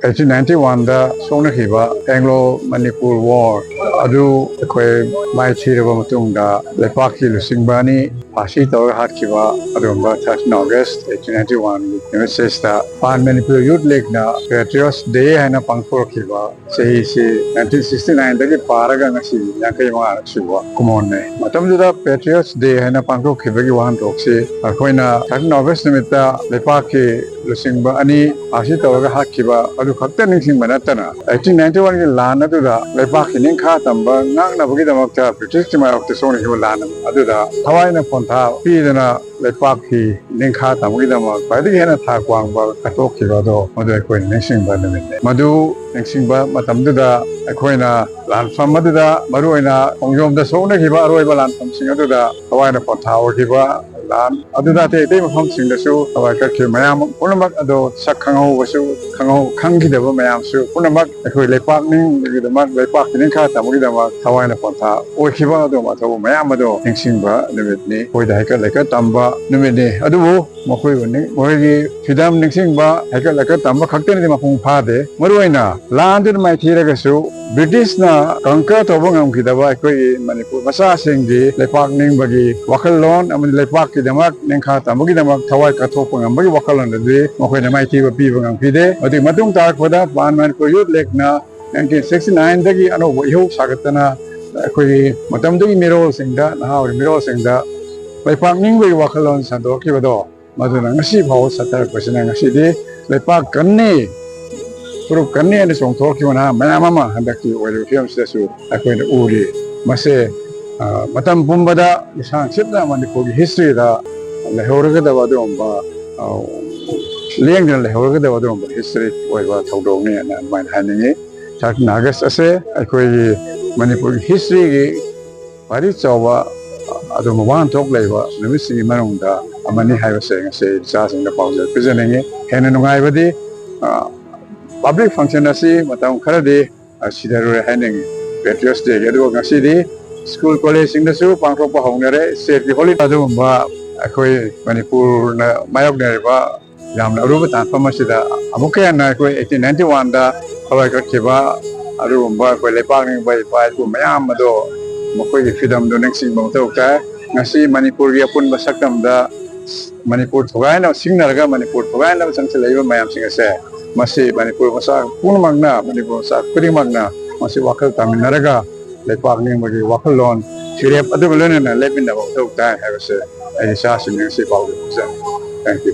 1891 da sona khiba Anglo Manipur War adu koi mai chiraba matungda lepak ki lusingbani pasi taw hakhiba adumba 13 August 1891 United da Pan Manipur Youth League na Patriots Day haina pangpor khiba sei 1969 da ki paraga ngasi yakai ma suwa kumon ne matamda Patriots Day haina pangpor khiba ki wan rokse akoina 13 August nimita lepak ki lusingba ani pasi taw hakhiba adu khakta ningsing manatana 1891 ki lana duda lepak ki ningkha tamba ngakna bugi damakta British ma okte soni ki lana aduda hawaina pontha pidana lepak ki ningkha tamgi dama paidi hena tha kwangba atok ki do madu koi ningsing ba ne madu ningsing ba matamduda akoina lan famaduda maruina ongyom da sona ki ba aroi ba lan famsing aduda hawaina pontha ki ba lan aduda te mafam sing da su hawai ka ki mayam punamak ado sakhangau basu khangau khangi da ba mayam su punamak akoi lepak ning gi da mak lepak ki ningkha tamgi dama hawaina pontha o ki ba do ma thaw mayam ado ningsing ba nimit ni koi da ka leka tamba numit ni adubu makoi bani moi gi freedom ningsing ba haka leka tamba khakte ni mapung pha de maruina lan du mai thira ga su British na kangka tobong ki da ba koi Manipur masa sing gi lepak ning bagi wakal lon amun lepak ki damak ningkha tamgi damak thawai ka thopang bagi wakal lon de makoi na mai thi ba pi bang ki de adi matung ta khoda Pan Manipur Youth League na 1969 dagi ano iho sagatana koi matam dagi mirol singda na ha mirol singda lepak ning bagi wakal lon sando ki ba do maduna ngasi phau satar pasina ngasi de lepak kanni Puro kanni ani song thok ki wana mayama handaki oil film su akoi na uri mase matam bumbada isang sitna Manipur history da lehorga da wadom ba leng da lehorga da wadom ba history oi ba thodong ni na man haningi tak nagas ase akoi Manipur history gi pari chawa adom wan thok leiba numisi manung da amani haiba se ngase sa sing da pawja presenting hena nungai badi public function asi matam kharade sidaru haning Patriots Day adu ngasi di school college sing da su pangthok pa hongnare state ki holiday adu ba akoi Manipur na mayok ne ba yamna aruba tan pamasida amuke na akoi 1891 da hawai ka khiba adu ba koi lepak ning bai pai ku mayam ado makoi ki freedom do next bang tau ka ngasi Manipur ya pun basakam da Manipur thogai na singnarga Manipur thogai na sang selaiba mayam sing ase masih Manipur masa pun magna Manipur masa kering magna masih wakil taminaraga lepak ning bagi wakil lon sirep adu belone na lepin da wakil ta have se ai sa sin si pau de thank you